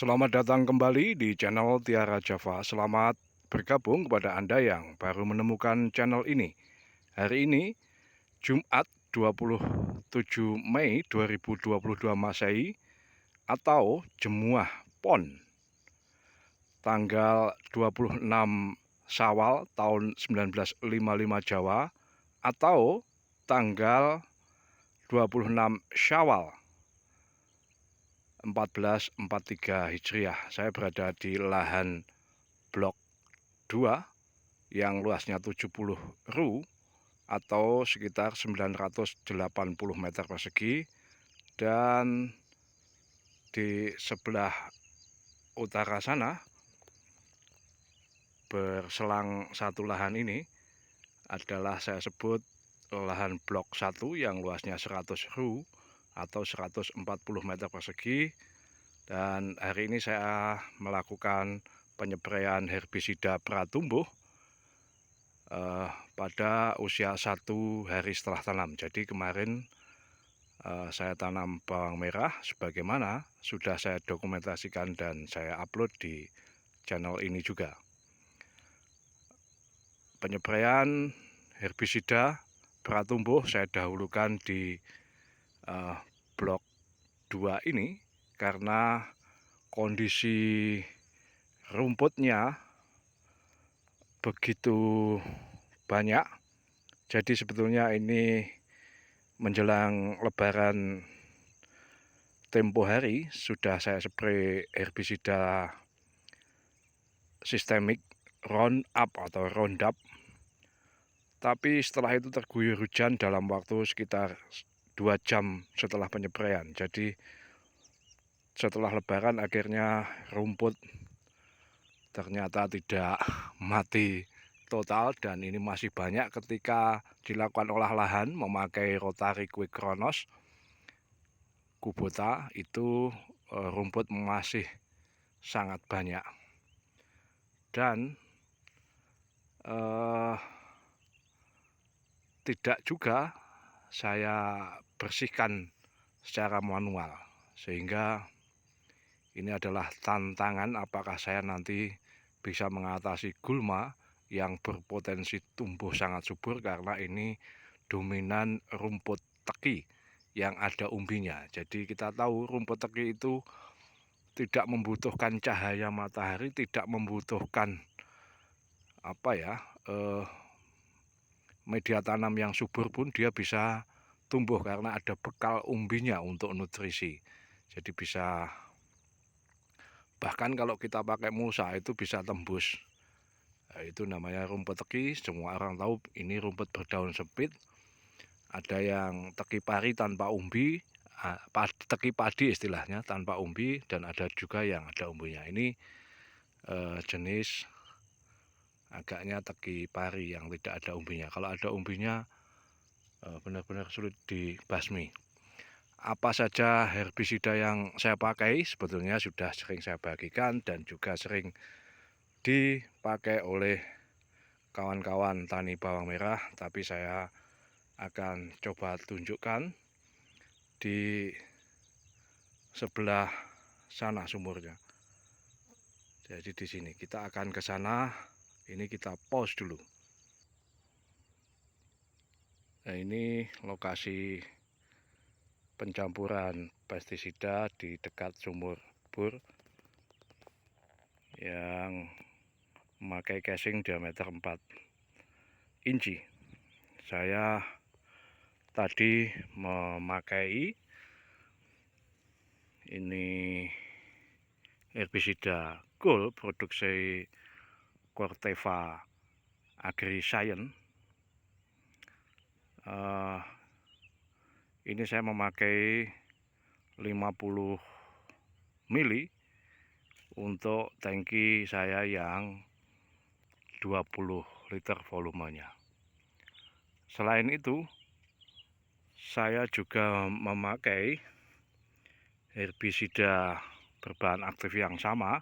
Selamat datang kembali di channel Tiara Java. Selamat bergabung kepada Anda yang baru menemukan channel ini. Hari ini Jumat 27 Mei 2022 Masehi atau Jemuah Pon tanggal 26 Syawal tahun 1955 Jawa atau tanggal 26 Syawal 1443 Hijriah. Saya berada di lahan blok 2 yang luasnya 70 ru atau sekitar 980 meter persegi, dan di sebelah utara sana berselang satu lahan ini adalah saya sebut lahan blok 1 yang luasnya 100 ru atau 140 meter persegi, dan hari ini saya melakukan penyepraian herbisida pratumbuh pada usia 1 hari setelah tanam. Jadi kemarin saya tanam bawang merah sebagaimana sudah saya dokumentasikan dan saya upload di channel ini juga. Penyepraian herbisida pratumbuh saya dahulukan di blok 2 ini karena kondisi rumputnya begitu banyak. Jadi sebetulnya ini menjelang lebaran tempo hari sudah saya spray herbisida sistemik Roundup atau Roundup, tapi setelah itu terguyur hujan dalam waktu sekitar 2 jam setelah penyepraian. Jadi setelah lebaran akhirnya rumput ternyata tidak mati total, dan ini masih banyak. Ketika dilakukan olah lahan memakai Rotary Quick Kronos Kubota itu rumput masih sangat banyak, dan tidak juga saya bersihkan secara manual, sehingga ini adalah tantangan apakah saya nanti bisa mengatasi gulma yang berpotensi tumbuh sangat subur karena ini dominan rumput teki yang ada umbinya. Jadi kita tahu rumput teki itu tidak membutuhkan cahaya matahari, tidak membutuhkan media tanam yang subur pun dia bisa tumbuh karena ada bekal umbinya untuk nutrisi. Jadi bisa, bahkan kalau kita pakai mulsa itu bisa tembus. Nah, itu namanya rumput teki. Semua orang tahu ini rumput berdaun sempit. Ada yang teki pari tanpa umbi, teki padi istilahnya tanpa umbi, dan ada juga yang ada umbinya. Ini jenis agaknya teki pari yang tidak ada umbinya. Kalau ada umbinya benar-benar sulit dibasmi. Apa saja herbisida yang saya pakai sebetulnya sudah sering saya bagikan dan juga sering dipakai oleh kawan-kawan tani bawang merah, tapi saya akan coba tunjukkan di sebelah sana sumurnya. Jadi di sini kita akan ke sana. Ini kita pause dulu. Nah, ini lokasi pencampuran pestisida di dekat sumur bor yang memakai casing diameter 4 inci. Saya tadi memakai ini herbisida Gold produksi Corteva AgriScience. Ini saya memakai 50 mili untuk tangki saya yang 20 liter volumenya. Selain itu saya juga memakai herbisida berbahan aktif yang sama.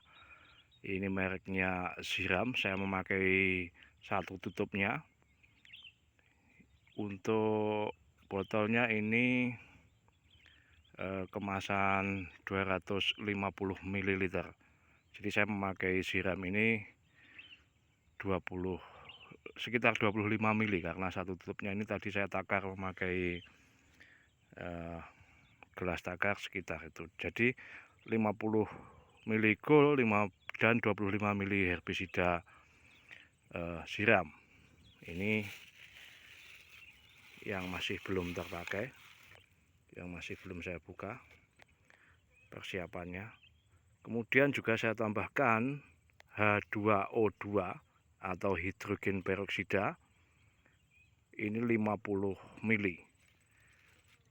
Ini mereknya Siram. Saya memakai satu tutupnya. Untuk botolnya ini kemasan 250 ml. Jadi saya memakai siram ini sekitar 25 mili, karena satu tutupnya ini tadi saya takar memakai gelas takar sekitar itu. Jadi 50 mili gol dan 25 mili herbisida siram. Ini yang masih belum terpakai, yang masih belum saya buka persiapannya. Kemudian juga saya tambahkan H2O2 atau hidrogen peroksida, ini 50 mili.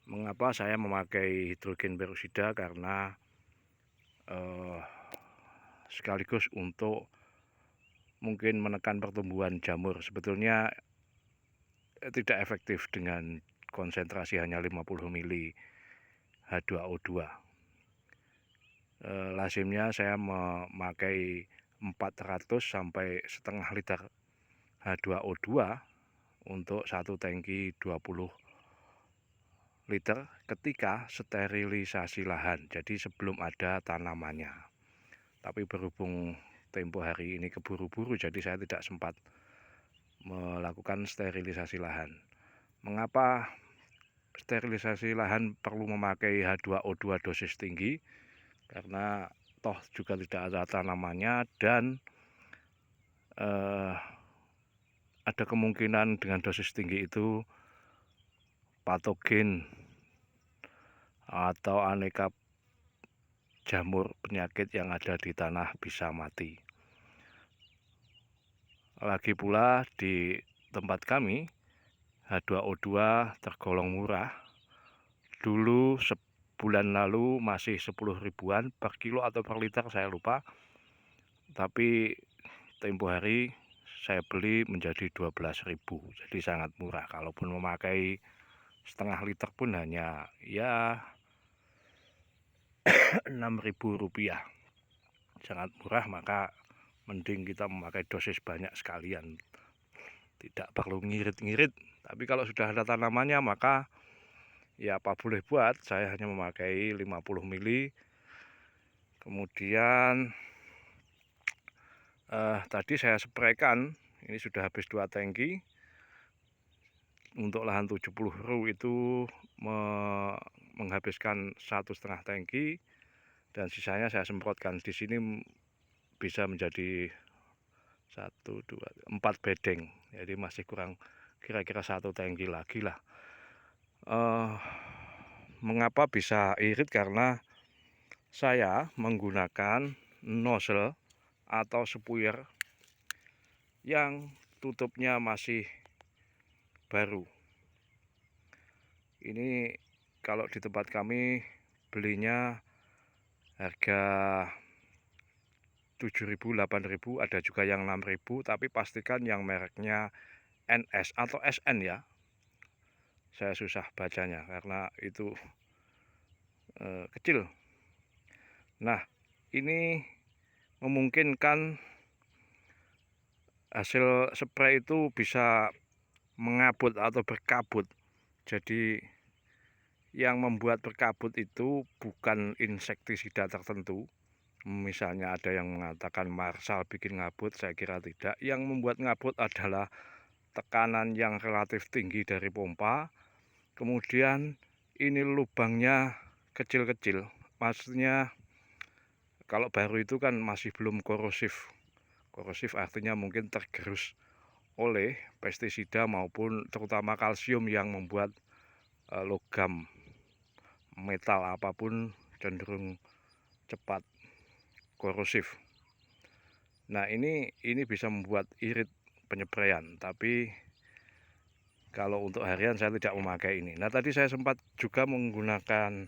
Mengapa saya memakai hidrogen peroksida? Karena sekaligus untuk mungkin menekan pertumbuhan jamur. Sebetulnya tidak efektif dengan konsentrasi hanya 50 mili H2O2. Lazimnya saya memakai 400 sampai setengah liter H2O2 untuk satu tangki 20 liter ketika sterilisasi lahan, jadi sebelum ada tanamannya. Tapi berhubung tempo hari ini keburu-buru, jadi saya tidak sempat melakukan sterilisasi lahan. Mengapa sterilisasi lahan perlu memakai H2O2 dosis tinggi? Karena toh juga tidak ada tanamannya, dan ada kemungkinan dengan dosis tinggi itu patogen atau aneka jamur penyakit yang ada di tanah bisa mati. Lagi pula di tempat kami H2O2 tergolong murah. Dulu sebulan lalu masih 10 ribuan per kilo atau per liter, saya lupa. Tapi tempo hari saya beli menjadi 12.000. Jadi sangat murah. Kalaupun memakai setengah liter pun hanya ya Rp6.000. Sangat murah, maka mending kita memakai dosis banyak sekalian. Tidak perlu ngirit-ngirit. Tapi kalau sudah ada tanamannya, maka ya apa boleh buat, saya hanya memakai 50 mili. Kemudian tadi saya spraykan, ini sudah habis 2 tangki. Untuk lahan 70 ru itu menghabiskan 1,5 tangki, dan sisanya saya semprotkan. Di sini bisa menjadi 1, 2, 4 bedeng, jadi masih kurang kira-kira 1 tangki lagi lah. Mengapa bisa irit? Karena saya menggunakan nozzle atau spuyer yang tutupnya masih baru. Ini kalau di tempat kami belinya harga 7.000, 8.000, ada juga yang 6.000, tapi pastikan yang mereknya NS atau SN ya. Saya susah bacanya karena itu kecil. Nah, ini memungkinkan hasil spray itu bisa mengabut atau berkabut. Jadi yang membuat berkabut itu bukan insektisida tertentu. Misalnya ada yang mengatakan Marsal bikin ngabut, saya kira tidak. Yang membuat ngabut adalah tekanan yang relatif tinggi dari pompa. Kemudian ini lubangnya kecil-kecil. Maksudnya kalau baru itu kan masih belum korosif. Korosif artinya mungkin tergerus oleh pestisida maupun terutama kalsium yang membuat logam metal apapun cenderung cepat korosif. Nah, ini bisa membuat irit penyepraian, tapi kalau untuk harian saya tidak memakai ini. Nah, tadi saya sempat juga menggunakan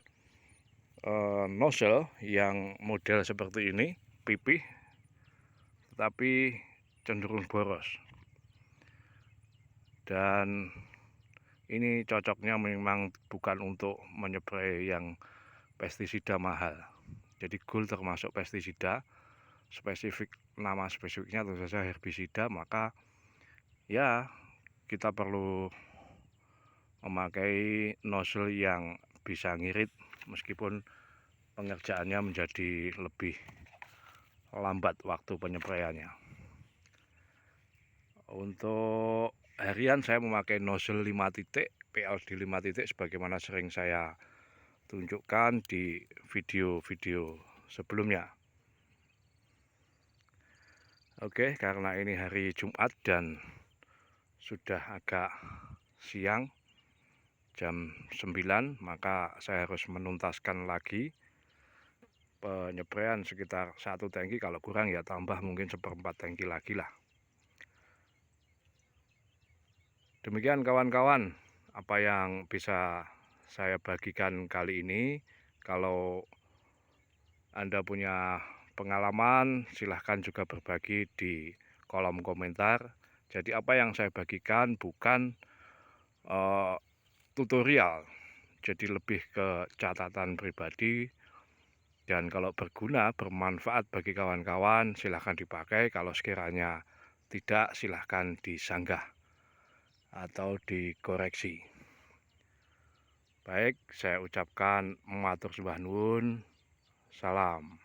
nozzle yang model seperti ini, pipih, tetapi cenderung boros. Dan ini cocoknya memang bukan untuk menyeprai yang pestisida mahal. Jadi Gold termasuk pestisida, spesifik, nama spesifiknya tentu saja herbisida, maka ya kita perlu memakai nozzle yang bisa ngirit meskipun pengerjaannya menjadi lebih lambat waktu penyepraiannya. Untuk harian saya memakai nozzle 5 titik, PLD 5 titik sebagaimana sering saya tunjukkan di video-video sebelumnya. Oke, karena ini hari Jumat dan sudah agak siang, jam 9, maka saya harus menuntaskan lagi penyepraian sekitar 1 tangki, kalau kurang ya tambah mungkin 1/4 tangki lagi lah. Demikian kawan-kawan apa yang bisa saya bagikan kali ini. Kalau Anda punya pengalaman, silahkan juga berbagi di kolom komentar. Jadi apa yang saya bagikan bukan tutorial, jadi lebih ke catatan pribadi. Dan kalau berguna, bermanfaat bagi kawan-kawan, silahkan dipakai. Kalau sekiranya tidak, silahkan disanggah atau dikoreksi. Baik, saya ucapkan matur sembah nuwun, salam.